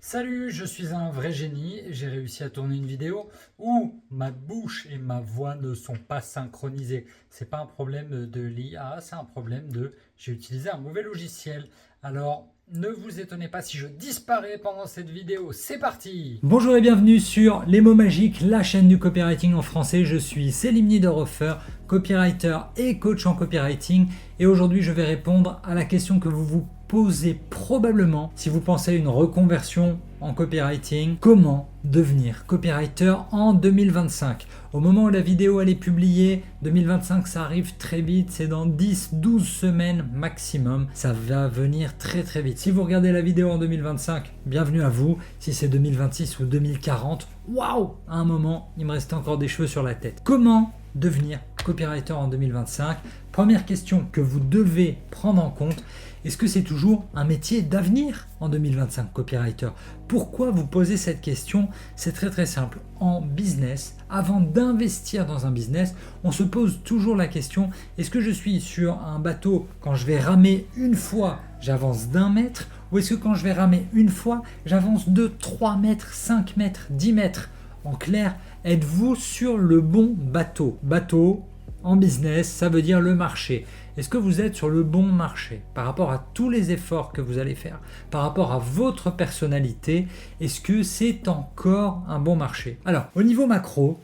Salut, je suis un vrai génie et j'ai réussi à tourner une vidéo où ma bouche et ma voix ne sont pas synchronisées. C'est pas un problème de l'IA, c'est un problème de j'ai utilisé un mauvais logiciel. Alors, ne vous étonnez pas si je disparais pendant cette vidéo. C'est parti! Bonjour et bienvenue sur Les mots magiques, la chaîne du copywriting en français. Je suis Célim Niederhofer, copywriter et coach en copywriting. Et aujourd'hui, je vais répondre à la question que vous vous posez probablement si vous pensez à une reconversion en copywriting. Comment devenir copywriter en 2025? Au moment où la vidéo elle est publiée, 2025 ça arrive très vite, c'est dans 10-12 semaines maximum. Ça va venir très très vite. Si vous regardez la vidéo en 2025, bienvenue à vous. Si c'est 2026 ou 2040, waouh! À un moment, il me restait encore des cheveux sur la tête. Comment devenir copywriter en 2025? Première question que vous devez prendre en compte, est-ce que c'est toujours un métier d'avenir en 2025, copywriter? Pourquoi vous posez cette question? C'est très très simple. En business, avant d'investir dans un business, on se pose toujours la question, est-ce que je suis sur un bateau, quand je vais ramer une fois, j'avance d'1 mètre, ou est-ce que quand je vais ramer une fois, j'avance de 3 mètres, 5 mètres, 10 mètres? En clair, êtes-vous sur le bon bateau? Bateau, en business, ça veut dire le marché. Est-ce que vous êtes sur le bon marché par rapport à tous les efforts que vous allez faire, par rapport à votre personnalité? Est-ce que c'est encore un bon marché? Alors, au niveau macro,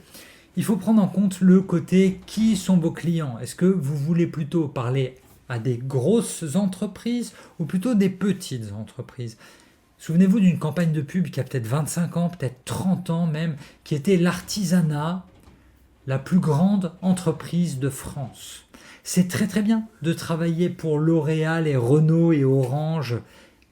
il faut prendre en compte le côté qui sont vos clients. Est-ce que vous voulez plutôt parler à des grosses entreprises ou plutôt des petites entreprises? Souvenez-vous d'une campagne de pub qui a peut-être 25 ans, peut-être 30 ans même, qui était l'artisanat, la plus grande entreprise de France. C'est très très bien de travailler pour L'Oréal et Renault et Orange,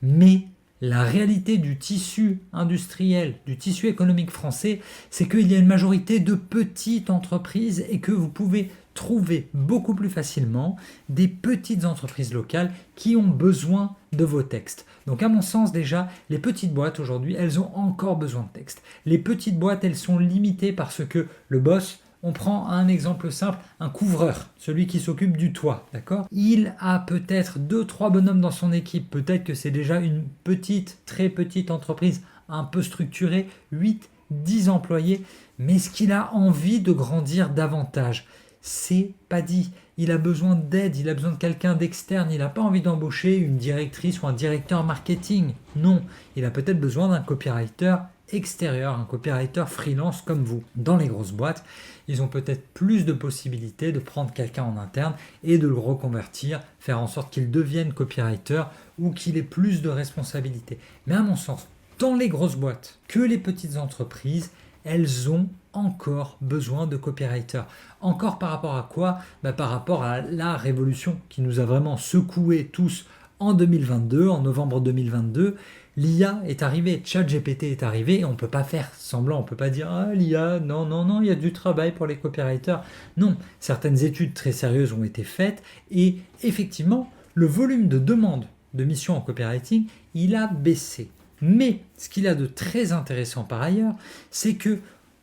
mais la réalité du tissu industriel, du tissu économique français, c'est qu'il y a une majorité de petites entreprises et que vous pouvez trouver beaucoup plus facilement des petites entreprises locales qui ont besoin de vos textes. Donc à mon sens déjà, les petites boîtes aujourd'hui, elles ont encore besoin de textes. Les petites boîtes, elles sont limitées parce que le boss, on prend un exemple simple, un couvreur, celui qui s'occupe du toit, d'accord? Il a peut-être 2-3 bonhommes dans son équipe, peut-être que c'est déjà une petite, très petite entreprise, un peu structurée, 8-10 employés, mais est-ce qu'il a envie de grandir davantage? C'est pas dit. Il a besoin d'aide, il a besoin de quelqu'un d'externe, il n'a pas envie d'embaucher une directrice ou un directeur marketing. Non, il a peut-être besoin d'un copywriter extérieur, un copywriter freelance comme vous. Dans les grosses boîtes, ils ont peut-être plus de possibilités de prendre quelqu'un en interne et de le reconvertir, faire en sorte qu'il devienne copywriter ou qu'il ait plus de responsabilités. Mais à mon sens, tant les grosses boîtes que les petites entreprises, elles ont encore besoin de copywriters. Encore par rapport à quoi? Par rapport à la révolution qui nous a vraiment secoués tous en 2022, en novembre 2022. L'IA est arrivée, ChatGPT est arrivé et on ne peut pas faire semblant, on ne peut pas dire « Ah, l'IA, non, non, non, il y a du travail pour les copywriters ». Non, certaines études très sérieuses ont été faites et effectivement, le volume de demandes de missions en copywriting, il a baissé. Mais ce qu'il y a de très intéressant par ailleurs, c'est que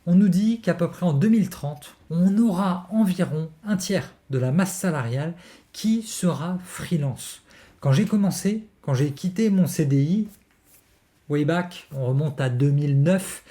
on nous dit qu'à peu près en 2030, on aura environ un tiers de la masse salariale qui sera freelance. Quand j'ai commencé, quand j'ai quitté mon CDI, way back, on remonte à 2009,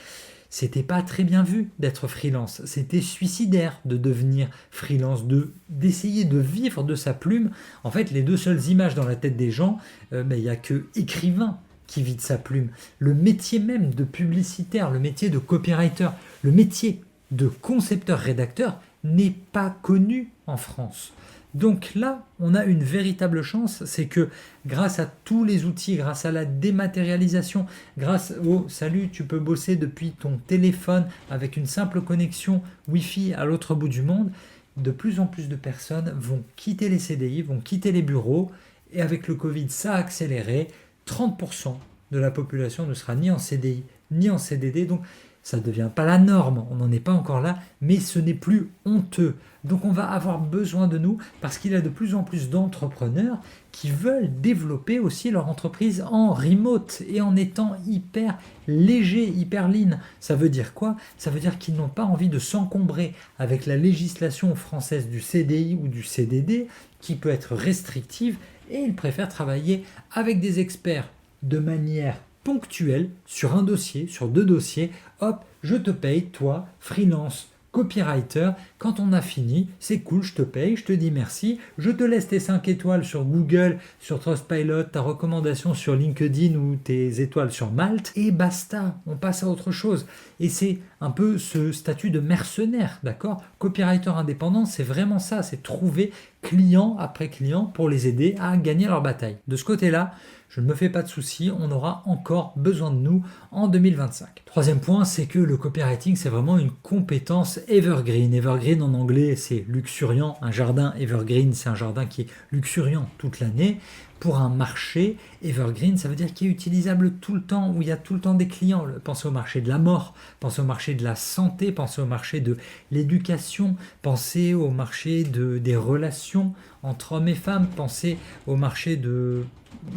c'était pas très bien vu d'être freelance. C'était suicidaire de devenir freelance, d'essayer de vivre de sa plume. En fait, les deux seules images dans la tête des gens, il n'y a que écrivain qui vit de sa plume. Le métier même de publicitaire, le métier de copywriter, le métier de concepteur-rédacteur n'est pas connu en France. Donc là, on a une véritable chance, c'est que grâce à tous les outils, grâce à la dématérialisation, grâce au « salut, tu peux bosser depuis ton téléphone avec une simple connexion Wi-Fi à l'autre bout du monde », de plus en plus de personnes vont quitter les CDI, vont quitter les bureaux, et avec le Covid, ça a accéléré. 30% de la population ne sera ni en CDI ni en CDD, donc ça ne devient pas la norme, on n'en est pas encore là, mais ce n'est plus honteux. Donc on va avoir besoin de nous parce qu'il y a de plus en plus d'entrepreneurs qui veulent développer aussi leur entreprise en remote et en étant hyper léger, hyper lean. Ça veut dire quoi? Ça veut dire qu'ils n'ont pas envie de s'encombrer avec la législation française du CDI ou du CDD qui peut être restrictive et ils préfèrent travailler avec des experts de manière ponctuel sur un dossier, sur 2 dossiers. Hop, je te paye, toi, freelance, copywriter. Quand on a fini, c'est cool, je te paye, je te dis merci. Je te laisse tes 5 étoiles sur Google, sur Trustpilot, ta recommandation sur LinkedIn ou tes étoiles sur Malte. Et basta, on passe à autre chose. Et c'est un peu ce statut de mercenaire, d'accord? Copywriter indépendant, c'est vraiment ça, c'est trouver client après client pour les aider à gagner leur bataille. De ce côté-là, je ne me fais pas de soucis, on aura encore besoin de nous en 2025. Troisième point, c'est que le copywriting, c'est vraiment une compétence evergreen. Evergreen en anglais, c'est luxuriant. Un jardin evergreen, c'est un jardin qui est luxuriant toute l'année. Pour un marché, evergreen, ça veut dire qu'il est utilisable tout le temps, où il y a tout le temps des clients. Pensez au marché de la mort, pensez au marché de la santé, pensez au marché de l'éducation, pensez au marché des relations entre hommes et femmes, pensez au marché de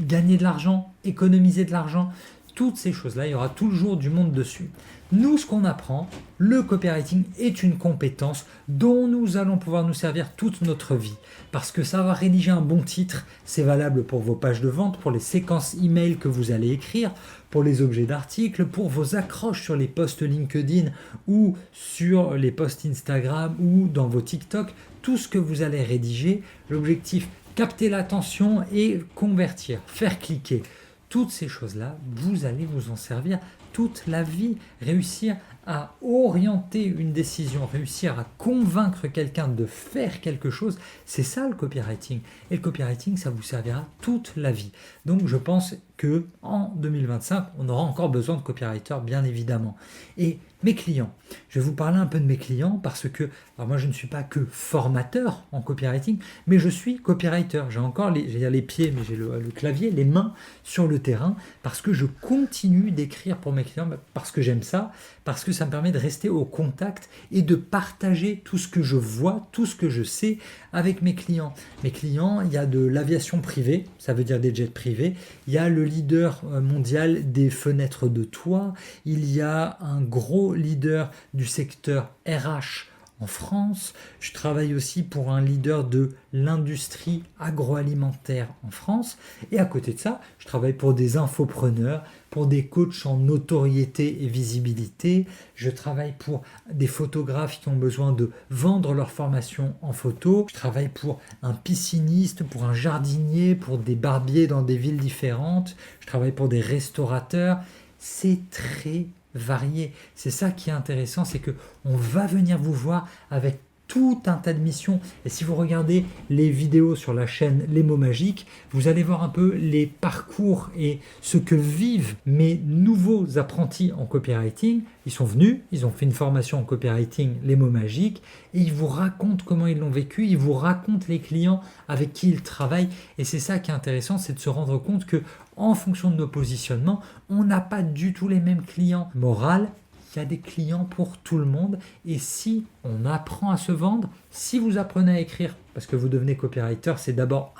gagner de l'argent, économiser de l'argent. Toutes ces choses-là, il y aura toujours du monde dessus. Nous, ce qu'on apprend, le copywriting est une compétence dont nous allons pouvoir nous servir toute notre vie. Parce que savoir rédiger un bon titre, c'est valable pour vos pages de vente, pour les séquences email que vous allez écrire, pour les objets d'articles, pour vos accroches sur les posts LinkedIn ou sur les posts Instagram ou dans vos TikTok. Tout ce que vous allez rédiger, l'objectif, capter l'attention et convertir, faire cliquer. Toutes ces choses-là, vous allez vous en servir toute la vie. Réussir à orienter une décision, réussir à convaincre quelqu'un de faire quelque chose, c'est ça le copywriting. Et le copywriting, ça vous servira toute la vie. Donc je pense que en 2025, on aura encore besoin de copywriters, bien évidemment. Et mes clients, je vais vous parler un peu de mes clients parce que, alors moi je ne suis pas que formateur en copywriting, mais je suis copywriter. J'ai encore les pieds, mais j'ai le clavier, les mains sur le terrain parce que je continue d'écrire pour mes clients, parce que j'aime ça, parce que ça me permet de rester au contact et de partager tout ce que je vois, tout ce que je sais avec mes clients. Mes clients, il y a de l'aviation privée, ça veut dire des jets privés, il y a le leader mondial des fenêtres de toit, il y a un gros leader du secteur RH en France. Je travaille aussi pour un leader de l'industrie agroalimentaire en France. Et à côté de ça, je travaille pour des infopreneurs, pour des coachs en notoriété et visibilité. Je travaille pour des photographes qui ont besoin de vendre leur formation en photo. Je travaille pour un pisciniste, pour un jardinier, pour des barbiers dans des villes différentes. Je travaille pour des restaurateurs. C'est très varié. C'est ça qui est intéressant, c'est que on va venir vous voir avec tout un tas de missions. Et si vous regardez les vidéos sur la chaîne Les Mots Magiques, vous allez voir un peu les parcours et ce que vivent mes nouveaux apprentis en copywriting. Ils sont venus, ils ont fait une formation en copywriting, Les Mots Magiques, et ils vous racontent comment ils l'ont vécu, ils vous racontent les clients avec qui ils travaillent. Et c'est ça qui est intéressant, c'est de se rendre compte que en fonction de nos positionnements, on n'a pas du tout les mêmes clients. Morale, il y a des clients pour tout le monde. Et si on apprend à se vendre, si vous apprenez à écrire, parce que vous devenez copywriter, c'est d'abord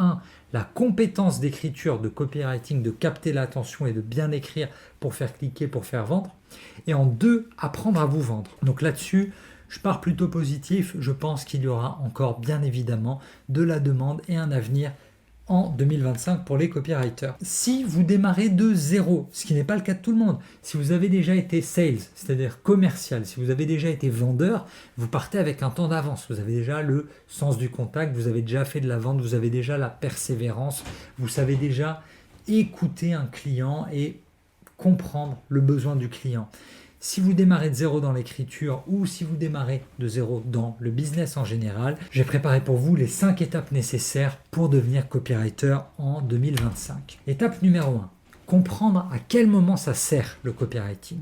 la compétence d'écriture, de copywriting, de capter l'attention et de bien écrire pour faire cliquer, pour faire vendre. Et en 2, apprendre à vous vendre. Donc là-dessus, je pars plutôt positif. Je pense qu'il y aura encore bien évidemment de la demande et un avenir en 2025 pour les copywriters. Si vous démarrez de zéro, ce qui n'est pas le cas de tout le monde, si vous avez déjà été sales, c'est-à-dire commercial, si vous avez déjà été vendeur, vous partez avec un temps d'avance. Vous avez déjà le sens du contact, vous avez déjà fait de la vente, vous avez déjà la persévérance, vous savez déjà écouter un client et comprendre le besoin du client. Si vous démarrez de zéro dans l'écriture ou si vous démarrez de zéro dans le business en général, j'ai préparé pour vous les 5 étapes nécessaires pour devenir copywriter en 2025. Étape numéro 1, comprendre à quel moment ça sert le copywriting.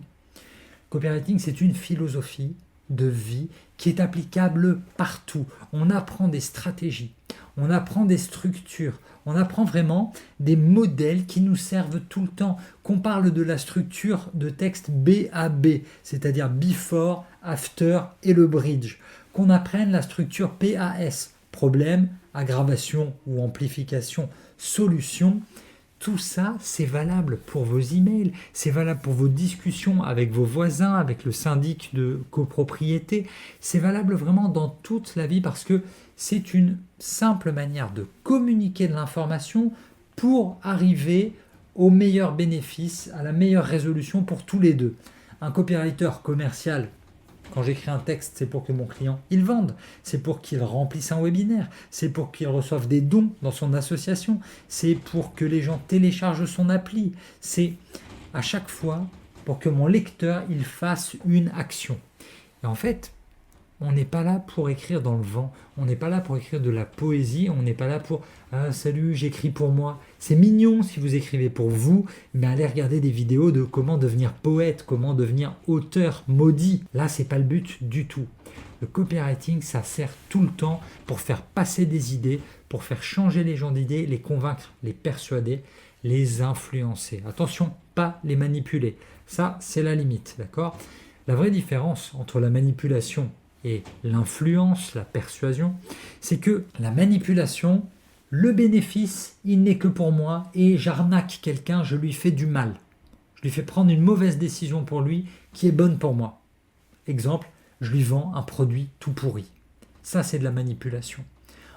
Copywriting, c'est une philosophie de vie qui est applicable partout. On apprend des stratégies, on apprend des structures, on apprend vraiment des modèles qui nous servent tout le temps. Qu'on parle de la structure de texte BAB, c'est-à-dire before, after et le bridge. Qu'on apprenne la structure PAS, problème, aggravation ou amplification, solution. Tout ça, c'est valable pour vos emails, c'est valable pour vos discussions avec vos voisins, avec le syndic de copropriété. C'est valable vraiment dans toute la vie parce que c'est une simple manière de communiquer de l'information pour arriver au meilleur bénéfice, à la meilleure résolution pour tous les deux. Un copywriter commercial, quand j'écris un texte, c'est pour que mon client il vende, c'est pour qu'il remplisse un webinaire, c'est pour qu'il reçoive des dons dans son association, c'est pour que les gens téléchargent son appli, c'est à chaque fois pour que mon lecteur il fasse une action. Et en fait, on n'est pas là pour écrire dans le vent, on n'est pas là pour écrire de la poésie, on n'est pas là pour « Ah salut, j'écris pour moi ». C'est mignon si vous écrivez pour vous, mais allez regarder des vidéos de comment devenir poète, comment devenir auteur maudit. Là, c'est pas le but du tout. Le copywriting, ça sert tout le temps pour faire passer des idées, pour faire changer les gens d'idées, les convaincre, les persuader, les influencer. Attention, pas les manipuler. Ça, c'est la limite, d'accord ? La vraie différence entre la manipulation et l'influence, la persuasion, c'est que la manipulation, le bénéfice, il n'est que pour moi et j'arnaque quelqu'un, je lui fais du mal. Je lui fais prendre une mauvaise décision pour lui qui est bonne pour moi. Exemple, je lui vends un produit tout pourri. Ça, c'est de la manipulation.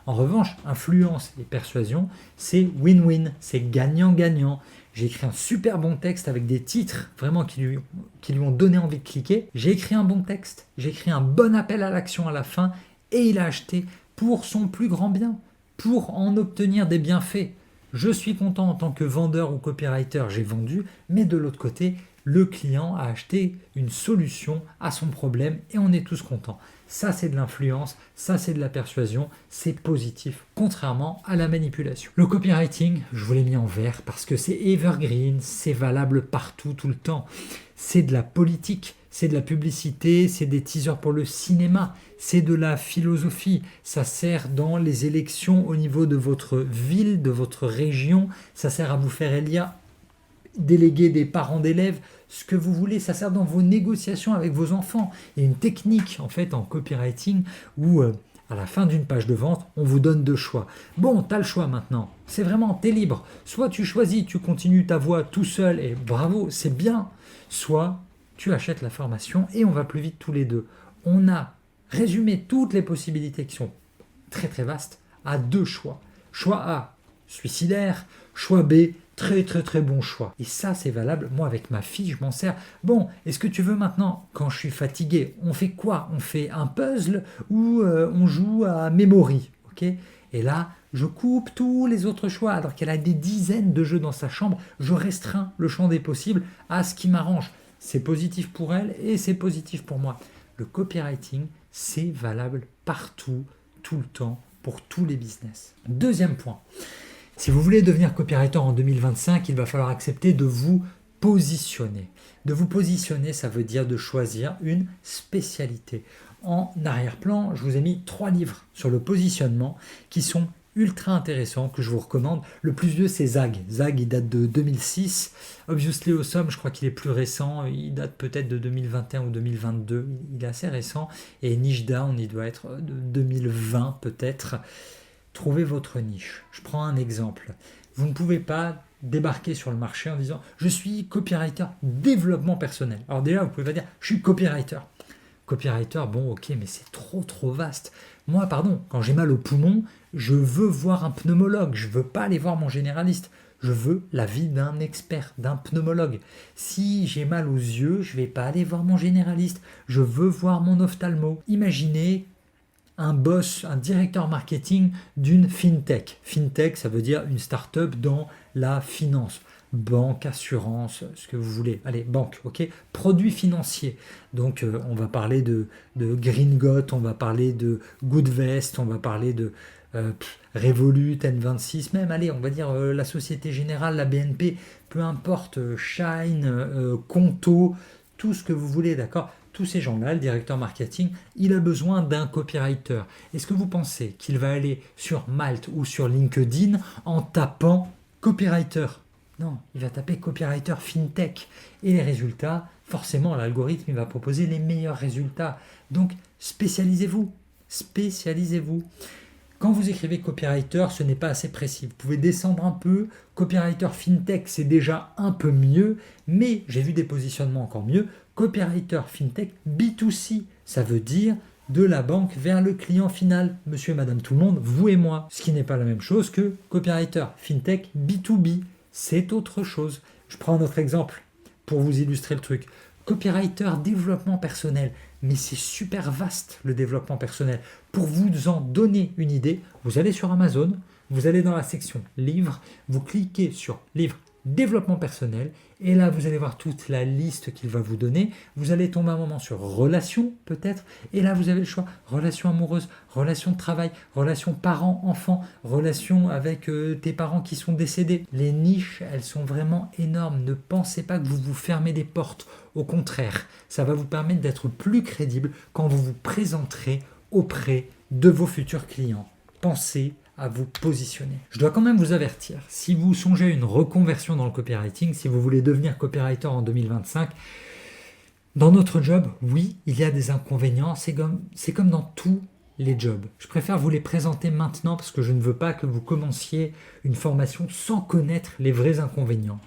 En revanche, influence et persuasion, c'est win-win, c'est gagnant-gagnant. J'ai écrit un super bon texte avec des titres vraiment qui lui ont donné envie de cliquer. J'ai écrit un bon texte, j'ai écrit un bon appel à l'action à la fin et il a acheté pour son plus grand bien, pour en obtenir des bienfaits. Je suis content en tant que vendeur ou copywriter, j'ai vendu, mais de l'autre côté, le client a acheté une solution à son problème et on est tous contents. Ça, c'est de l'influence, ça, c'est de la persuasion, c'est positif, contrairement à la manipulation. Le copywriting, je vous l'ai mis en vert parce que c'est evergreen, c'est valable partout, tout le temps. C'est de la politique, c'est de la publicité, c'est des teasers pour le cinéma, c'est de la philosophie. Ça sert dans les élections au niveau de votre ville, de votre région. Ça sert à vous faire élire déléguer des parents d'élèves, ce que vous voulez, ça sert dans vos négociations avec vos enfants. Il y a une technique en fait en copywriting où à la fin d'une page de vente, on vous donne deux choix. Bon, tu as le choix maintenant, c'est vraiment, tu es libre. Soit tu choisis, tu continues ta voie tout seul et bravo, c'est bien. Soit tu achètes la formation et on va plus vite tous les deux. On a résumé toutes les possibilités qui sont très très vastes à deux choix. Choix A, suicidaire. Choix B, très très très bon choix. Et ça, c'est valable. Moi, avec ma fille, je m'en sers. Bon, est-ce que tu veux maintenant, quand je suis fatigué, on fait quoi? On fait un puzzle ou on joue à Memory, ok? Et là, je coupe tous les autres choix. Alors qu'elle a des dizaines de jeux dans sa chambre, je restreins le champ des possibles à ce qui m'arrange. C'est positif pour elle et c'est positif pour moi. Le copywriting, c'est valable partout, tout le temps, pour tous les business. Deuxième point. Si vous voulez devenir copywriter en 2025, il va falloir accepter de vous positionner. De vous positionner, ça veut dire de choisir une spécialité. En arrière-plan, je vous ai mis 3 livres sur le positionnement qui sont ultra intéressants, que je vous recommande. Le plus vieux, c'est Zag. Zag, il date de 2006. Obviously Awesome, je crois qu'il est plus récent. Il date peut-être de 2021 ou 2022. Il est assez récent. Et Niche Down, il doit être de 2020 peut-être. Trouvez votre niche. Je prends un exemple. Vous ne pouvez pas débarquer sur le marché en disant « Je suis copywriter développement personnel ». Alors déjà, vous pouvez pas dire « Je suis copywriter ». Copywriter, bon ok, mais c'est trop vaste. Moi, pardon, quand j'ai mal au poumon, je veux voir un pneumologue. Je veux pas aller voir mon généraliste. Je veux l'avis d'un expert, d'un pneumologue. Si j'ai mal aux yeux, je vais pas aller voir mon généraliste. Je veux voir mon ophtalmo. Imaginez un boss, un directeur marketing d'une fintech. Fintech, ça veut dire une start-up dans la finance. Banque, assurance, ce que vous voulez. Allez, banque, ok. Produits financiers. Donc, on va parler de Gringot, on va parler de Goodvest, on va parler de Revolut, N26, même, allez, on va dire la Société Générale, la BNP, peu importe, Shine, Conto, tout ce que vous voulez, d'accord. Tous ces gens-là, le directeur marketing, il a besoin d'un copywriter. Est-ce que vous pensez qu'il va aller sur Malte ou sur LinkedIn en tapant copywriter? Non, il va taper copywriter fintech. Et les résultats, forcément, l'algorithme il va proposer les meilleurs résultats. Donc, spécialisez-vous. Spécialisez-vous. Quand vous écrivez copywriter, ce n'est pas assez précis. Vous pouvez descendre un peu. Copywriter fintech, c'est déjà un peu mieux. Mais j'ai vu des positionnements encore mieux. Copywriter fintech B2C, ça veut dire de la banque vers le client final, monsieur et madame tout le monde, vous et moi. Ce qui n'est pas la même chose que copywriter fintech B2B. c'est autre chose. Je prends un autre exemple pour vous illustrer le truc. Copywriter, développement personnel. Mais c'est super vaste le développement personnel. Pour vous en donner une idée, vous allez sur Amazon, vous allez dans la section livres, vous cliquez sur livres développement personnel et là vous allez voir toute la liste qu'il va vous donner. Vous allez tomber un moment sur relations peut-être et là vous avez le choix relations amoureuses, relations de travail, relations parents-enfants, relations avec tes parents qui sont décédés. Les niches, elles sont vraiment énormes. Ne pensez pas que vous vous fermez des portes. Au contraire, ça va vous permettre d'être plus crédible quand vous vous présenterez auprès de vos futurs clients. Pensez à vous positionner. Je dois quand même vous avertir, si vous songez à une reconversion dans le copywriting, si vous voulez devenir copywriter en 2025, dans notre job, oui, il y a des inconvénients, c'est comme dans tous les jobs. Je préfère vous les présenter maintenant parce que je ne veux pas que vous commenciez une formation sans connaître les vrais inconvénients.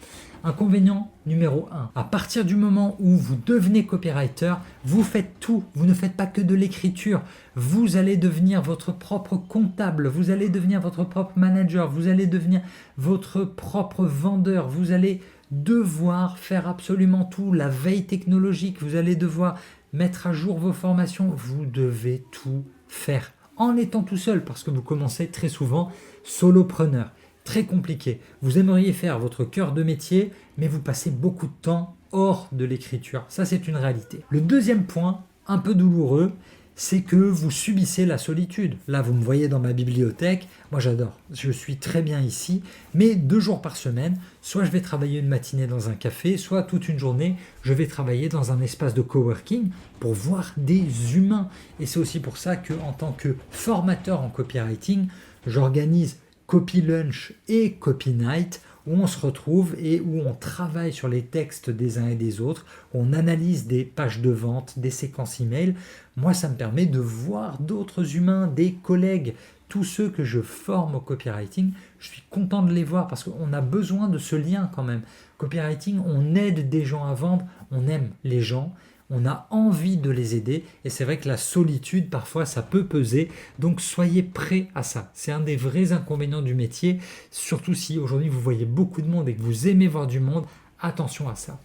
Inconvénient numéro 1. À partir du moment où vous devenez copywriter, vous faites tout. Vous ne faites pas que de l'écriture. Vous allez devenir votre propre comptable. Vous allez devenir votre propre manager. Vous allez devenir votre propre vendeur. Vous allez devoir faire absolument tout. La veille technologique. Vous allez devoir mettre à jour vos formations. Vous devez tout faire en étant tout seul parce que vous commencez très souvent solopreneur. Très compliqué. Vous aimeriez faire votre cœur de métier, mais vous passez beaucoup de temps hors de l'écriture. Ça, c'est une réalité. Le deuxième point, un peu douloureux, c'est que vous subissez la solitude. Là, vous me voyez dans ma bibliothèque. Moi, j'adore. Je suis très bien ici. Mais 2 jours par semaine, soit je vais travailler une matinée dans un café, soit toute une journée, je vais travailler dans un espace de coworking pour voir des humains. Et c'est aussi pour ça qu'en tant que formateur en copywriting, j'organise Copy Lunch et Copy Night où on se retrouve et où on travaille sur les textes des uns et des autres, on analyse des pages de vente, des séquences email. Moi, ça me permet de voir d'autres humains, des collègues, tous ceux que je forme au copywriting. Je suis content de les voir parce qu'on a besoin de ce lien quand même. Copywriting, on aide des gens à vendre, on aime les gens. On a envie de les aider et c'est vrai que la solitude, parfois, ça peut peser. Donc, soyez prêts à ça. C'est un des vrais inconvénients du métier, surtout si aujourd'hui, vous voyez beaucoup de monde et que vous aimez voir du monde. Attention à ça.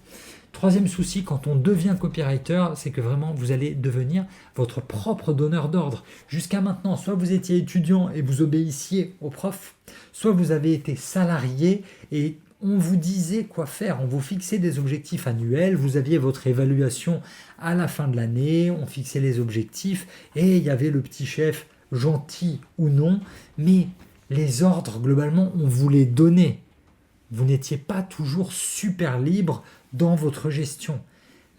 Troisième souci, quand on devient copywriter, c'est que vraiment, vous allez devenir votre propre donneur d'ordre. Jusqu'à maintenant, soit vous étiez étudiant et vous obéissiez au prof, soit vous avez été salarié et on vous disait quoi faire, on vous fixait des objectifs annuels, vous aviez votre évaluation à la fin de l'année, on fixait les objectifs et il y avait le petit chef, gentil ou non, mais les ordres, globalement, on vous les donnait. Vous n'étiez pas toujours super libre dans votre gestion.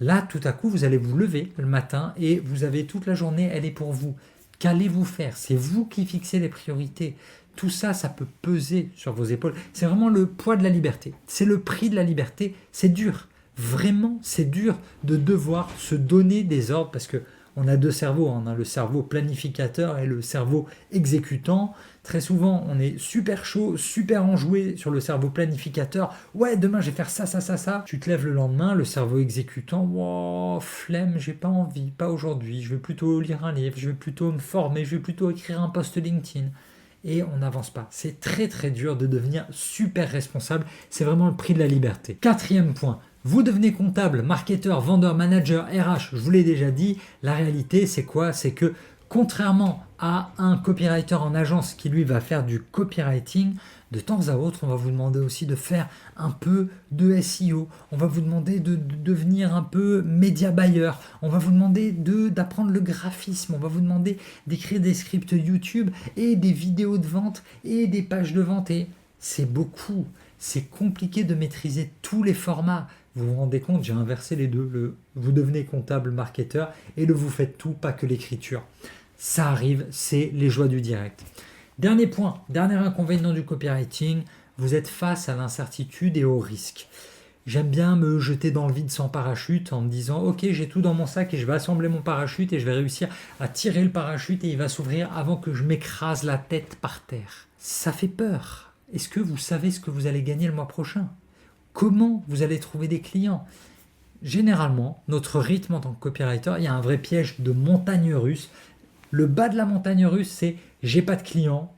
Là, tout à coup, vous allez vous lever le matin et vous avez toute la journée, elle est pour vous. Qu'allez-vous faire? C'est vous qui fixez les priorités. Tout ça, ça peut peser sur vos épaules. C'est vraiment le poids de la liberté. C'est le prix de la liberté. C'est dur. Vraiment, c'est dur de devoir se donner des ordres parce que on a 2 cerveaux. On a le cerveau planificateur et le cerveau exécutant. Très souvent, on est super chaud, super enjoué sur le cerveau planificateur. Ouais, demain, je vais faire ça, ça, ça, ça. Tu te lèves le lendemain, le cerveau exécutant. Wow, flemme, j'ai pas envie, pas aujourd'hui. Je vais plutôt lire un livre, je vais plutôt me former, je vais plutôt écrire un post LinkedIn. Et on n'avance pas. C'est très très dur de devenir super responsable. C'est vraiment le prix de la liberté. 4e point. Vous devenez comptable, marketeur, vendeur, manager, RH. Je vous l'ai déjà dit. La réalité, c'est quoi? C'est que contrairement à un copywriter en agence qui lui va faire du copywriting, de temps à autre, on va vous demander aussi de faire un peu de SEO. On va vous demander de devenir un peu média buyer. On va vous demander d'apprendre le graphisme. On va vous demander d'écrire des scripts YouTube et des vidéos de vente et des pages de vente. Et c'est beaucoup. C'est compliqué de maîtriser tous les formats. Vous vous rendez compte, j'ai inversé les deux. Vous devenez comptable, marketeur et vous faites tout, pas que l'écriture. Ça arrive, c'est les joies du direct. Dernier point, dernier inconvénient du copywriting, vous êtes face à l'incertitude et au risque. J'aime bien me jeter dans le vide sans parachute en me disant « Ok, j'ai tout dans mon sac et je vais assembler mon parachute et je vais réussir à tirer le parachute et il va s'ouvrir avant que je m'écrase la tête par terre. » Ça fait peur. Est-ce que vous savez ce que vous allez gagner le mois prochain? Comment vous allez trouver des clients? Généralement, notre rythme en tant que copywriter, il y a un vrai piège de montagne russe. Le bas de la montagne russe, c'est « j'ai pas de clients,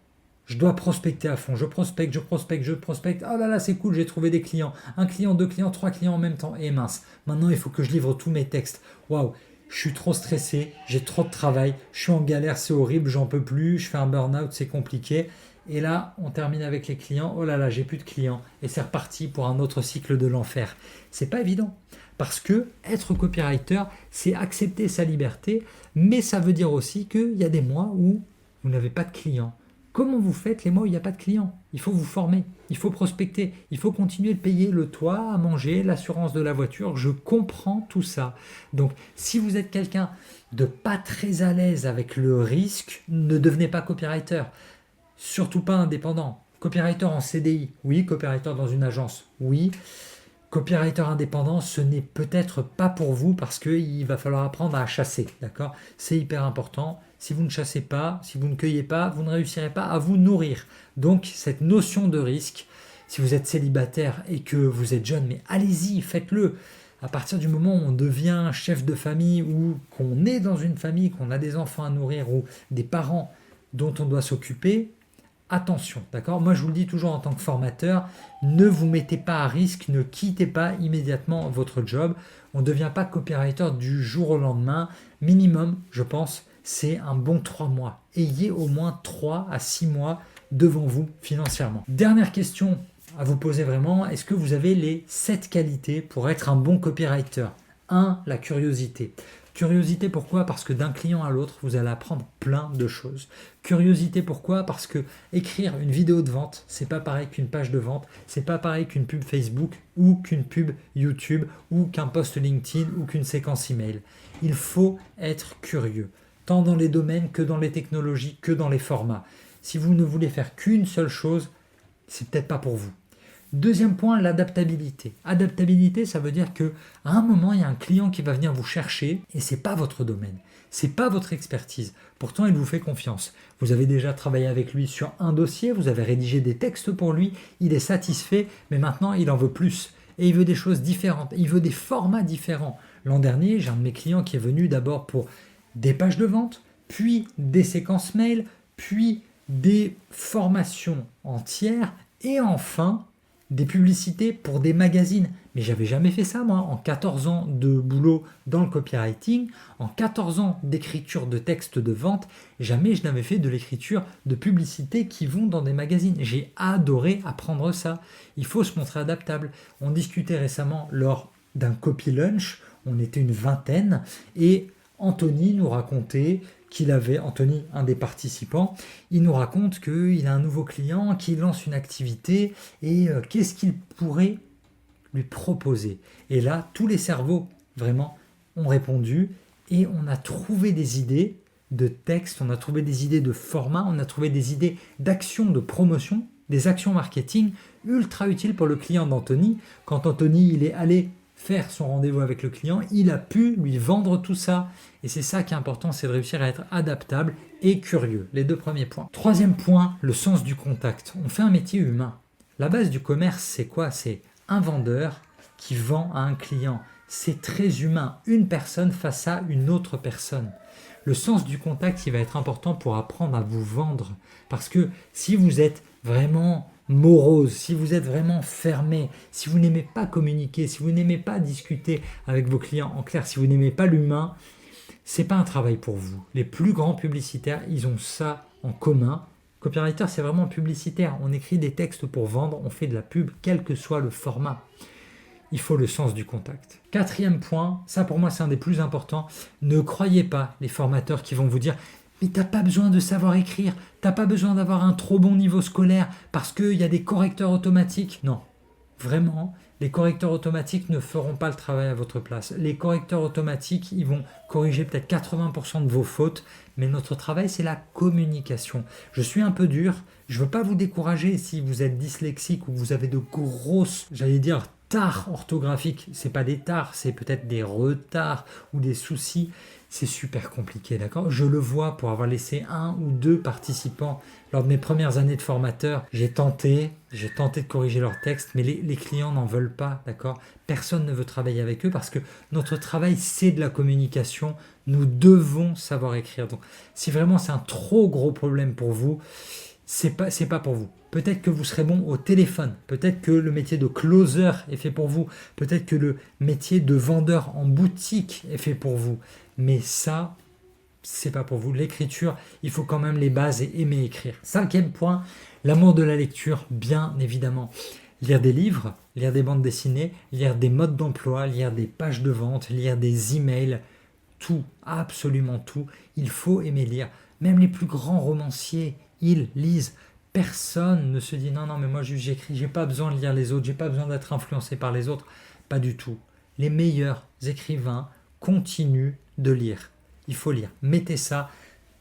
Je dois prospecter à fond, je prospecte, je prospecte, je prospecte. Oh là là, c'est cool, j'ai trouvé des clients. Un client, deux clients, trois clients en même temps. Et mince, maintenant il faut que je livre tous mes textes. Waouh, je suis trop stressé, j'ai trop de travail, je suis en galère, c'est horrible, j'en peux plus, je fais un burn-out, c'est compliqué. Et là, on termine avec les clients. Oh là là, j'ai plus de clients. Et c'est reparti pour un autre cycle de l'enfer. C'est pas évident. Parce que être copywriter, c'est accepter sa liberté, mais ça veut dire aussi qu'il y a des mois où vous n'avez pas de clients. Comment vous faites les mois où il n'y a pas de clients? Il faut vous former, il faut prospecter, il faut continuer de payer le toit, à manger, l'assurance de la voiture. Je comprends tout ça. Donc, si vous êtes quelqu'un de pas très à l'aise avec le risque, ne devenez pas copywriter. Surtout pas indépendant. Copywriter en CDI, oui. Copywriter dans une agence, oui. Copywriter indépendant, ce n'est peut-être pas pour vous parce qu'il va falloir apprendre à chasser, d'accord? C'est hyper important. Si vous ne chassez pas, si vous ne cueillez pas, vous ne réussirez pas à vous nourrir. Donc, cette notion de risque, si vous êtes célibataire et que vous êtes jeune, mais allez-y, faites-le. À partir du moment où on devient chef de famille ou qu'on est dans une famille, qu'on a des enfants à nourrir ou des parents dont on doit s'occuper, attention, d'accord? Moi, je vous le dis toujours en tant que formateur, ne vous mettez pas à risque, ne quittez pas immédiatement votre job. On ne devient pas copywriter du jour au lendemain. Minimum, je pense, c'est un bon 3 mois. Ayez au moins 3 à 6 mois devant vous financièrement. Dernière question à vous poser vraiment, est-ce que vous avez les 7 qualités pour être un bon copywriter? 1. La curiosité. Curiosité, pourquoi? Parce que d'un client à l'autre, vous allez apprendre plein de choses. Curiosité, pourquoi? Parce que écrire une vidéo de vente, c'est pas pareil qu'une page de vente, c'est pas pareil qu'une pub Facebook ou qu'une pub YouTube ou qu'un post LinkedIn ou qu'une séquence email. Il faut être curieux, tant dans les domaines que dans les technologies, que dans les formats. Si vous ne voulez faire qu'une seule chose, c'est peut-être pas pour vous. Deuxième point, l'adaptabilité. Adaptabilité, ça veut dire que à un moment, il y a un client qui va venir vous chercher et c'est pas votre domaine, c'est pas votre expertise. Pourtant, il vous fait confiance. Vous avez déjà travaillé avec lui sur un dossier, vous avez rédigé des textes pour lui, il est satisfait, mais maintenant, il en veut plus et il veut des choses différentes, il veut des formats différents. L'an dernier, j'ai un de mes clients qui est venu d'abord pour des pages de vente, puis des séquences mail, puis des formations entières et enfin des publicités pour des magazines. Mais j'avais jamais fait ça, moi, en 14 ans de boulot dans le copywriting, en 14 ans d'écriture de textes de vente, jamais je n'avais fait de l'écriture de publicités qui vont dans des magazines. J'ai adoré apprendre ça. Il faut se montrer adaptable. On discutait récemment lors d'un copy lunch, on était une vingtaine, et Anthony nous racontait Anthony, un des participants, il nous raconte qu'il a un nouveau client, qu'il lance une activité et qu'est-ce qu'il pourrait lui proposer. Et là, tous les cerveaux, vraiment, ont répondu et on a trouvé des idées de texte, on a trouvé des idées de format, on a trouvé des idées d'actions de promotion, des actions marketing ultra utiles pour le client d'Anthony. Quand Anthony, il est allé faire son rendez-vous avec le client, il a pu lui vendre tout ça. Et c'est ça qui est important, c'est de réussir à être adaptable et curieux. Les 2 premiers points. Troisième point, le sens du contact. On fait un métier humain. La base du commerce, c'est quoi? C'est un vendeur qui vend à un client. C'est très humain. Une personne face à une autre personne. Le sens du contact, il va être important pour apprendre à vous vendre. Parce que si vous êtes vraiment morose, si vous êtes vraiment fermé, si vous n'aimez pas communiquer, si vous n'aimez pas discuter avec vos clients, en clair, si vous n'aimez pas l'humain, c'est pas un travail pour vous. Les plus grands publicitaires, ils ont ça en commun. Copywriter, c'est vraiment publicitaire. On écrit des textes pour vendre, on fait de la pub, quel que soit le format. Il faut le sens du contact. 4e point, ça pour moi c'est un des plus importants. Ne croyez pas les formateurs qui vont vous dire « Mais t'as pas besoin de savoir écrire, t'as pas besoin d'avoir un trop bon niveau scolaire parce qu'il y a des correcteurs automatiques. » Non, vraiment, les correcteurs automatiques ne feront pas le travail à votre place. Les correcteurs automatiques, ils vont corriger peut-être 80% de vos fautes, mais notre travail, c'est la communication. Je suis un peu dur, je ne veux pas vous décourager si vous êtes dyslexique ou vous avez de grosses, j'allais dire, tares orthographiques. C'est pas des tares, c'est peut-être des retards ou des soucis. C'est super compliqué, d'accord? Je le vois pour avoir laissé 1 ou 2 participants lors de mes premières années de formateur. J'ai tenté de corriger leur texte, mais les clients n'en veulent pas, d'accord? Personne ne veut travailler avec eux parce que notre travail, c'est de la communication. Nous devons savoir écrire. Donc, si vraiment c'est un trop gros problème pour vous, c'est pas pour vous. Peut-être que vous serez bon au téléphone, peut-être que le métier de closer est fait pour vous, peut-être que le métier de vendeur en boutique est fait pour vous, mais ça, c'est pas pour vous. L'écriture, il faut quand même les bases et aimer écrire. 5e point, l'amour de la lecture, bien évidemment. Lire des livres, lire des bandes dessinées, lire des modes d'emploi, lire des pages de vente, lire des emails, tout, absolument tout. Il faut aimer lire. Même les plus grands romanciers, ils lisent. Personne ne se dit non, mais moi j'écris, j'ai pas besoin de lire les autres, j'ai pas besoin d'être influencé par les autres. Pas du tout. Les meilleurs écrivains continuent de lire. Il faut lire. Mettez ça.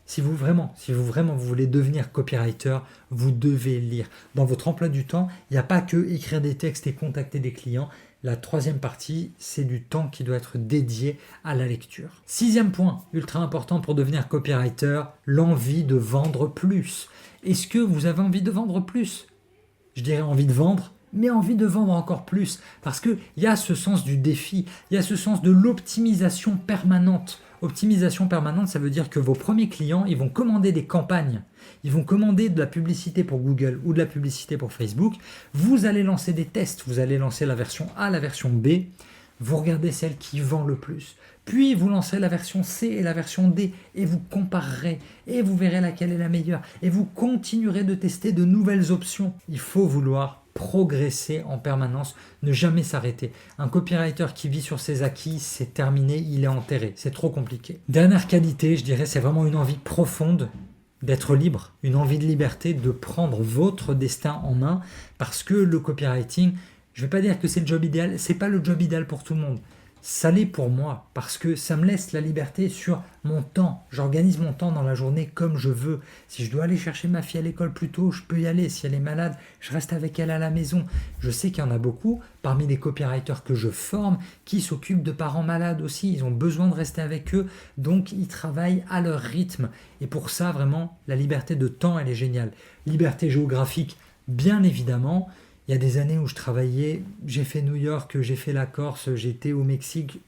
Si vous vraiment vous voulez devenir copywriter, vous devez lire. Dans votre emploi du temps, il n'y a pas que écrire des textes et contacter des clients. La 3e partie, c'est du temps qui doit être dédié à la lecture. 6e point, ultra important pour devenir copywriter, l'envie de vendre plus. Est-ce que vous avez envie de vendre plus? Je dirais envie de vendre, mais envie de vendre encore plus. Parce qu'il y a ce sens du défi, il y a ce sens de l'optimisation permanente. Optimisation permanente, ça veut dire que vos premiers clients, ils vont commander des campagnes. Ils vont commander de la publicité pour Google ou de la publicité pour Facebook. Vous allez lancer des tests. Vous allez lancer la version A, la version B. Vous regardez celle qui vend le plus. Puis vous lancez la version C et la version D et vous comparerez et vous verrez laquelle est la meilleure. Et vous continuerez de tester de nouvelles options. Il faut vouloir progresser en permanence, ne jamais s'arrêter. Un copywriter qui vit sur ses acquis, c'est terminé, il est enterré. C'est trop compliqué. Dernière qualité, je dirais, c'est vraiment une envie profonde d'être libre, une envie de liberté, de prendre votre destin en main, parce que le copywriting, je ne vais pas dire que c'est le job idéal, c'est pas le job idéal pour tout le monde. Ça l'est pour moi, parce que ça me laisse la liberté sur mon temps. J'organise mon temps dans la journée comme je veux. Si je dois aller chercher ma fille à l'école plus tôt, je peux y aller. Si elle est malade, je reste avec elle à la maison. Je sais qu'il y en a beaucoup, parmi les copywriters que je forme, qui s'occupent de parents malades aussi. Ils ont besoin de rester avec eux, donc ils travaillent à leur rythme. Et pour ça, vraiment, la liberté de temps, elle est géniale. Liberté géographique, bien évidemment. Il y a des années où je travaillais, j'ai fait New York, j'ai fait la Corse, j'étais au Mexique,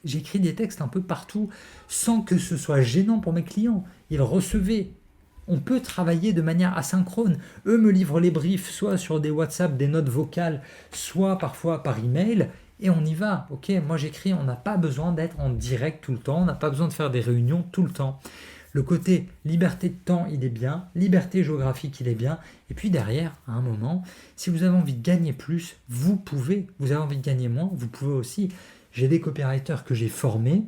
j'écris des textes un peu partout sans que ce soit gênant pour mes clients. Ils recevaient. On peut travailler de manière asynchrone. Eux me livrent les briefs, soit sur des WhatsApp, des notes vocales, soit parfois par email, et on y va. Ok, moi j'écris, on n'a pas besoin d'être en direct tout le temps, on n'a pas besoin de faire des réunions tout le temps. Le côté liberté de temps, il est bien, liberté géographique, il est bien. Et puis derrière, à un moment, si vous avez envie de gagner plus, vous pouvez. Vous avez envie de gagner moins, vous pouvez aussi. J'ai des copywriters que j'ai formés.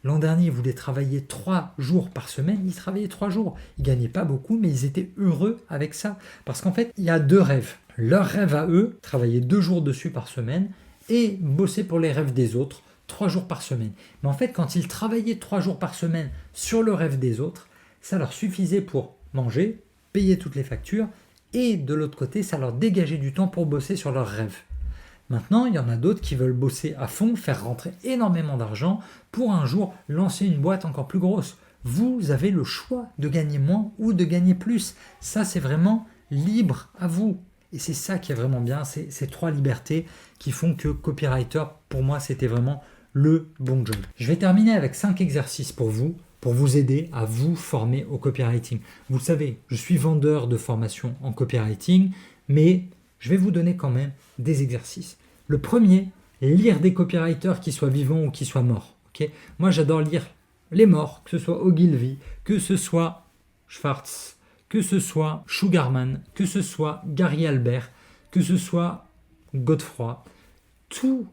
L'an dernier, ils voulaient travailler 3 jours par semaine. Ils travaillaient 3 jours. Ils ne gagnaient pas beaucoup, mais ils étaient heureux avec ça. Parce qu'en fait, il y a 2 rêves. Leur rêve à eux, travailler 2 jours dessus par semaine et bosser pour les rêves des autres. 3 jours par semaine. Mais en fait, quand ils travaillaient 3 jours par semaine sur le rêve des autres, ça leur suffisait pour manger, payer toutes les factures, et de l'autre côté, ça leur dégageait du temps pour bosser sur leurs rêves. Maintenant, il y en a d'autres qui veulent bosser à fond, faire rentrer énormément d'argent pour un jour lancer une boîte encore plus grosse. Vous avez le choix de gagner moins ou de gagner plus. Ça, c'est vraiment libre à vous. Et c'est ça qui est vraiment bien, c'est ces 3 libertés qui font que copywriter, pour moi, c'était vraiment le bon job. Je vais terminer avec 5 exercices pour vous aider à vous former au copywriting. Vous le savez, je suis vendeur de formation en copywriting, mais je vais vous donner quand même des exercices. Le premier, lire des copywriters qui soient vivants ou qui soient morts. Okay, moi, j'adore lire les morts, que ce soit Ogilvy, que ce soit Schwartz, que ce soit Sugarman, que ce soit Gary Albert, que ce soit Godefroy. Tous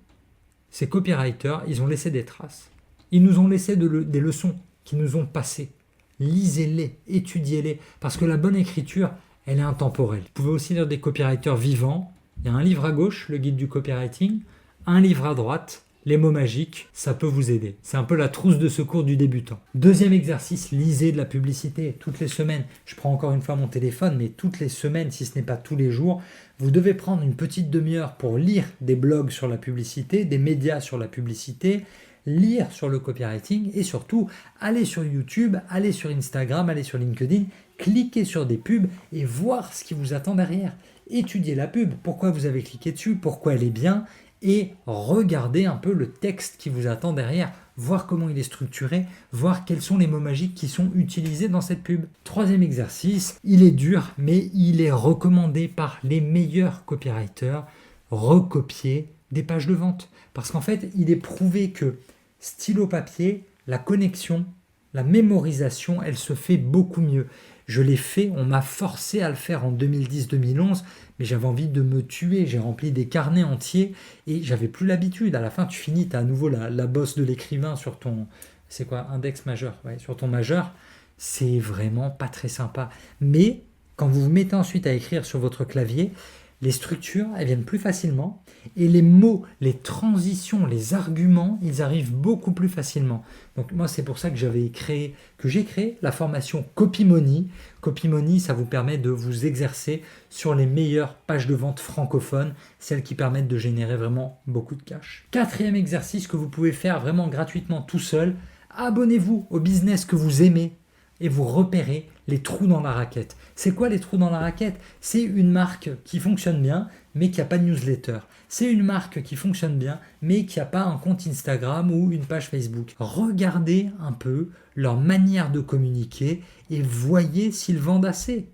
ces copywriters, ils ont laissé des traces. Ils nous ont laissé des leçons qui nous ont passées. Lisez-les, étudiez-les, parce que la bonne écriture, elle est intemporelle. Vous pouvez aussi lire des copywriters vivants. Il y a un livre à gauche, le guide du copywriting, un livre à droite, les mots magiques, ça peut vous aider. C'est un peu la trousse de secours du débutant. Deuxième exercice, lisez de la publicité toutes les semaines. Je prends encore une fois mon téléphone, mais toutes les semaines, si ce n'est pas tous les jours, vous devez prendre une petite demi-heure pour lire des blogs sur la publicité, des médias sur la publicité, lire sur le copywriting et surtout aller sur YouTube, aller sur Instagram, aller sur LinkedIn, cliquer sur des pubs et voir ce qui vous attend derrière. Étudiez la pub, pourquoi vous avez cliqué dessus, pourquoi elle est bien, et regardez un peu le texte qui vous attend derrière, voir comment il est structuré, voir quels sont les mots magiques qui sont utilisés dans cette pub. Troisième exercice, il est dur, mais il est recommandé par les meilleurs copywriters, recopier des pages de vente. Parce qu'en fait, il est prouvé que stylo papier, la connexion, la mémorisation, elle se fait beaucoup mieux. Je l'ai fait, on m'a forcé à le faire en 2010-2011, mais j'avais envie de me tuer. J'ai rempli des carnets entiers et j'avais plus l'habitude. À la fin, tu finis, tu as à nouveau la bosse de l'écrivain sur ton, c'est quoi, index majeur, ouais, sur ton majeur. C'est vraiment pas très sympa. Mais quand vous vous mettez ensuite à écrire sur votre clavier, les structures, elles viennent plus facilement et les mots, les transitions, les arguments, ils arrivent beaucoup plus facilement. Donc moi, c'est pour ça que j'ai créé la formation Copymoney. Copymoney, ça vous permet de vous exercer sur les meilleures pages de vente francophones, celles qui permettent de générer vraiment beaucoup de cash. Quatrième exercice que vous pouvez faire vraiment gratuitement tout seul, abonnez-vous au business que vous aimez et vous repérez les trous dans la raquette. C'est quoi les trous dans la raquette? C'est une marque qui fonctionne bien, mais qui n'a pas de newsletter. C'est une marque qui fonctionne bien, mais qui n'a pas un compte Instagram ou une page Facebook. Regardez un peu leur manière de communiquer et voyez s'ils vendent assez.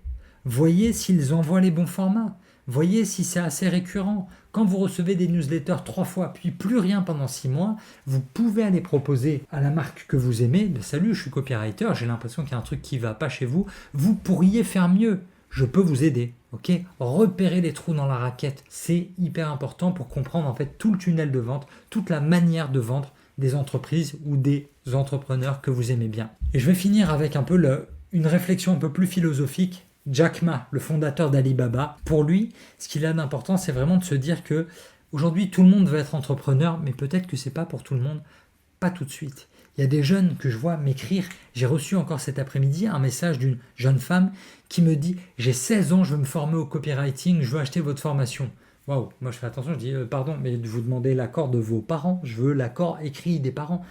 Voyez s'ils envoient les bons formats. Voyez si c'est assez récurrent. Quand vous recevez des newsletters 3 fois, puis plus rien pendant 6 mois, vous pouvez aller proposer à la marque que vous aimez, de salut, je suis copywriter, j'ai l'impression qu'il y a un truc qui ne va pas chez vous, vous pourriez faire mieux, je peux vous aider. Ok, repérer les trous dans la raquette, c'est hyper important pour comprendre en fait tout le tunnel de vente, toute la manière de vendre des entreprises ou des entrepreneurs que vous aimez bien. Et je vais finir avec un peu une réflexion un peu plus philosophique. Jack Ma, le fondateur d'Alibaba, pour lui, ce qu'il a d'important, c'est vraiment de se dire que aujourd'hui tout le monde veut être entrepreneur, mais peut-être que c'est pas pour tout le monde, pas tout de suite. Il y a des jeunes que je vois m'écrire. J'ai reçu encore cet après-midi un message d'une jeune femme qui me dit « J'ai 16 ans, je veux me former au copywriting, je veux acheter votre formation. » Waouh, moi je fais attention, je dis « Pardon, mais vous demandez l'accord de vos parents, je veux l'accord écrit des parents. »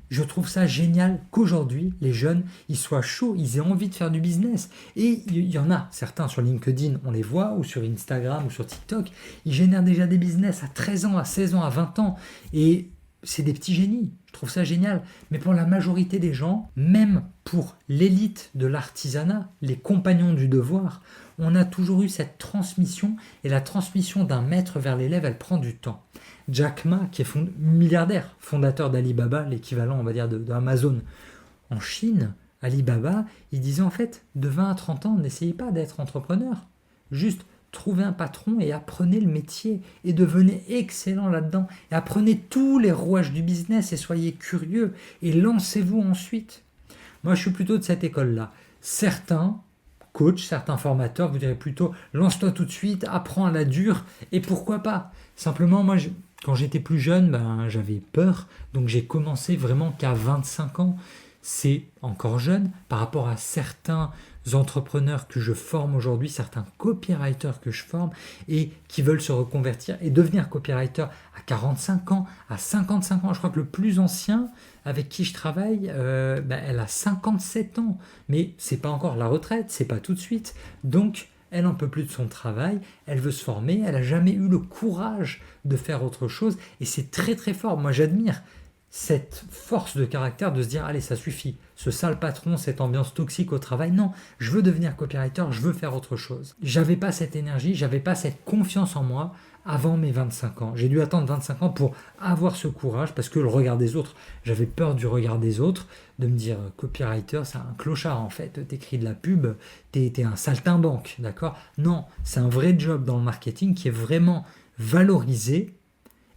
Je trouve ça génial qu'aujourd'hui, les jeunes, ils soient chauds, ils aient envie de faire du business. Et il y en a certains sur LinkedIn, on les voit, ou sur Instagram, ou sur TikTok, ils génèrent déjà des business à 13 ans, à 16 ans, à 20 ans. Et c'est des petits génies, je trouve ça génial. Mais pour la majorité des gens, même pour l'élite de l'artisanat, les compagnons du devoir, on a toujours eu cette transmission, et la transmission d'un maître vers l'élève, elle prend du temps. Jack Ma, qui est milliardaire, fondateur d'Alibaba, l'équivalent, on va dire, d'Amazon en Chine, Alibaba, il disait en fait, de 20 à 30 ans, n'essayez pas d'être entrepreneur. Juste trouvez un patron et apprenez le métier et devenez excellent là-dedans. Et apprenez tous les rouages du business et soyez curieux et lancez-vous ensuite. Moi, je suis plutôt de cette école-là. Certains coachs, certains formateurs vous diraient plutôt lance-toi tout de suite, apprends à la dure et pourquoi pas. Simplement, moi, quand j'étais plus jeune, j'avais peur, donc j'ai commencé vraiment qu'à 25 ans. C'est encore jeune par rapport à certains entrepreneurs que je forme aujourd'hui, certains copywriters que je forme et qui veulent se reconvertir et devenir copywriter à 45 ans, à 55 ans. Je crois que le plus ancien avec qui je travaille, elle a 57 ans. Mais c'est pas encore la retraite, c'est pas tout de suite. Donc, elle n'en peut plus de son travail, elle veut se former, elle n'a jamais eu le courage de faire autre chose et c'est très très fort. Moi j'admire cette force de caractère de se dire allez ça suffit, ce sale patron, cette ambiance toxique au travail, non, je veux devenir copywriter, je veux faire autre chose. J'avais pas cette énergie, j'avais pas cette confiance en moi avant mes 25 ans. J'ai dû attendre 25 ans pour avoir ce courage parce que le regard des autres, j'avais peur du regard des autres, de me dire copywriter, c'est un clochard en fait, t'écris de la pub, t'es un saltimbanque, d'accord? Non, c'est un vrai job dans le marketing qui est vraiment valorisé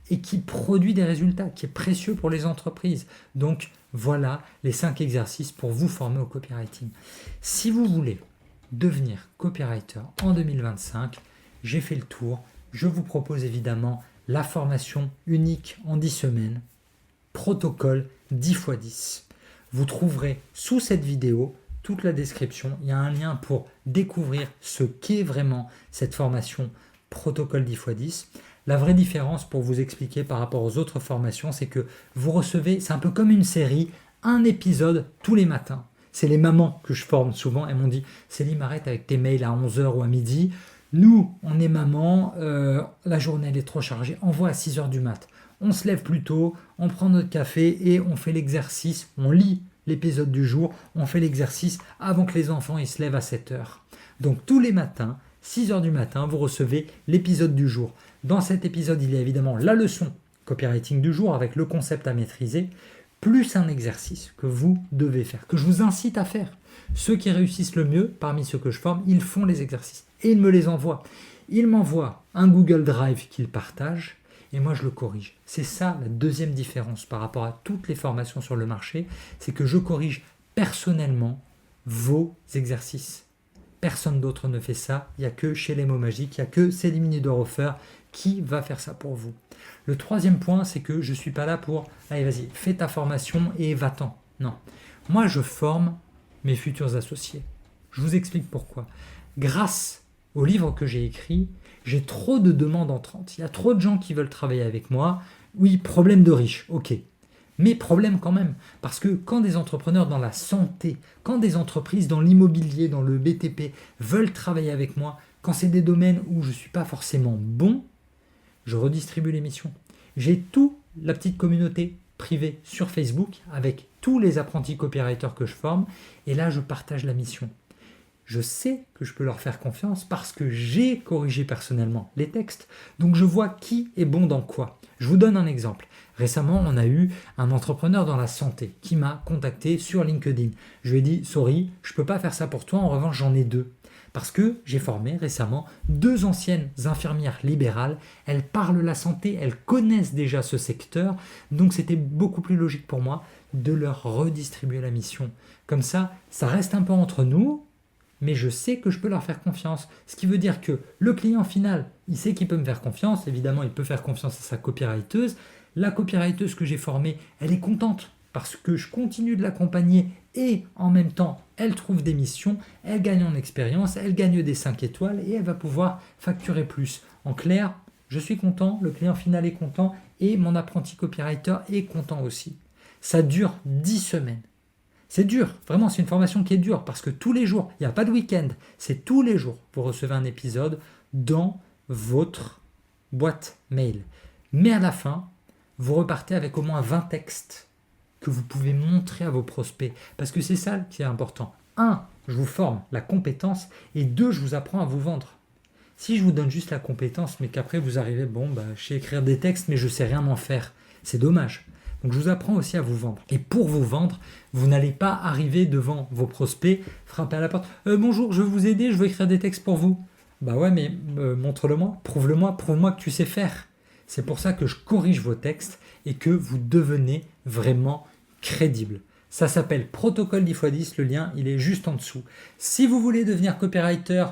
et qui produit des résultats, qui est précieux pour les entreprises. Donc voilà les 5 exercices pour vous former au copywriting. Si vous voulez devenir copywriter en 2025, j'ai fait le tour. Je vous propose évidemment la formation unique en 10 semaines, protocole 10x10. Vous trouverez sous cette vidéo toute la description. Il y a un lien pour découvrir ce qu'est vraiment cette formation protocole 10x10. La vraie différence pour vous expliquer par rapport aux autres formations, c'est que vous recevez, c'est un peu comme une série, un épisode tous les matins. C'est les mamans que je forme souvent. Elles m'ont dit, Célim, arrête avec tes mails à 11h ou à midi. Nous, on est maman, la journée elle est trop chargée, envoie à 6h du mat. On se lève plus tôt, on prend notre café et on fait l'exercice, on lit l'épisode du jour, on fait l'exercice avant que les enfants ils se lèvent à 7h. Donc tous les matins, 6h du matin, vous recevez l'épisode du jour. Dans cet épisode, il y a évidemment la leçon copywriting du jour avec le concept à maîtriser, plus un exercice que vous devez faire, que je vous incite à faire. Ceux qui réussissent le mieux, parmi ceux que je forme, ils font les exercices et ils me les envoient. Ils m'envoient un Google Drive qu'ils partagent et moi je le corrige. C'est ça la deuxième différence par rapport à toutes les formations sur le marché, c'est que je corrige personnellement vos exercices. Personne d'autre ne fait ça, il n'y a que chez les mots magiques, il n'y a que Célimini de Rofer qui va faire ça pour vous. Le troisième point, c'est que je ne suis pas là pour « allez vas-y, fais ta formation et va-t'en ». Non, moi je forme mes futurs associés. Je vous explique pourquoi. Grâce au livre que j'ai écrit, j'ai trop de demandes entrantes. Il y a trop de gens qui veulent travailler avec moi. Oui, problème de riche, ok. Mais problème quand même, parce que quand des entrepreneurs dans la santé, quand des entreprises dans l'immobilier, dans le BTP veulent travailler avec moi, quand c'est des domaines où je ne suis pas forcément bon, je redistribue les missions. J'ai toute la petite communauté privée sur Facebook avec tous les apprentis copywriters que je forme et là je partage la mission. Je sais que je peux leur faire confiance parce que j'ai corrigé personnellement les textes, donc je vois qui est bon dans quoi. Je vous donne un exemple. Récemment, on a eu un entrepreneur dans la santé qui m'a contacté sur LinkedIn. Je lui ai dit « Sorry, je ne peux pas faire ça pour toi, en revanche j'en ai 2 ». Parce que j'ai formé récemment 2 anciennes infirmières libérales, elles parlent la santé, elles connaissent déjà ce secteur, donc c'était beaucoup plus logique pour moi de leur redistribuer la mission. Comme ça reste un peu entre nous, mais je sais que je peux leur faire confiance. Ce qui veut dire que le client final, il sait qu'il peut me faire confiance, évidemment il peut faire confiance à sa copywriteuse. La copywriteuse que j'ai formée, elle est contente parce que je continue de l'accompagner et en même temps, elle trouve des missions, elle gagne en expérience, elle gagne des 5 étoiles et elle va pouvoir facturer plus. En clair, je suis content, le client final est content et mon apprenti copywriter est content aussi. Ça dure 10 semaines. C'est dur, vraiment, c'est une formation qui est dure parce que tous les jours, il n'y a pas de week-end, c'est tous les jours, vous recevez un épisode dans votre boîte mail. Mais à la fin, vous repartez avec au moins 20 textes que vous pouvez montrer à vos prospects. Parce que c'est ça qui est important. 1, je vous forme la compétence et 2, je vous apprends à vous vendre. Si je vous donne juste la compétence, mais qu'après vous arrivez, je sais écrire des textes, mais je ne sais rien en faire, c'est dommage. Donc je vous apprends aussi à vous vendre. Et pour vous vendre, vous n'allez pas arriver devant vos prospects, frapper à la porte. Bonjour, je veux vous aider, je veux écrire des textes pour vous. Bah ouais, mais montre-le-moi, prouve-le-moi, prouve-moi que tu sais faire. C'est pour ça que je corrige vos textes et que vous devenez vraiment crédible. Ça s'appelle Protocole 10x10, le lien il est juste en dessous. Si vous voulez devenir copywriter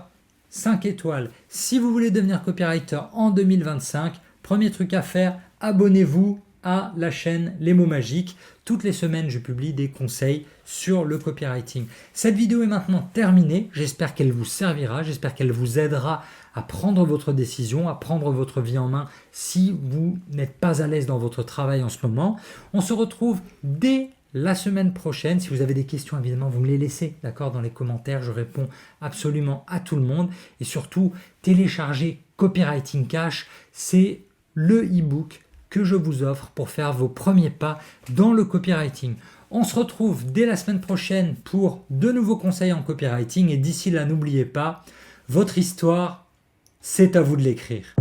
5 étoiles, si vous voulez devenir copywriter en 2025, premier truc à faire, abonnez-vous à la chaîne Les Mots Magiques. Toutes les semaines, je publie des conseils sur le copywriting. Cette vidéo est maintenant terminée. J'espère qu'elle vous servira. J'espère qu'elle vous aidera à prendre votre décision, à prendre votre vie en main si vous n'êtes pas à l'aise dans votre travail en ce moment. On se retrouve dès la semaine prochaine. Si vous avez des questions, évidemment, vous me les laissez, d'accord, dans les commentaires. Je réponds absolument à tout le monde. Et surtout, téléchargez Copywriting Cash. C'est le e-book que je vous offre pour faire vos premiers pas dans le copywriting. On se retrouve dès la semaine prochaine pour de nouveaux conseils en copywriting et d'ici là, n'oubliez pas, votre histoire, c'est à vous de l'écrire.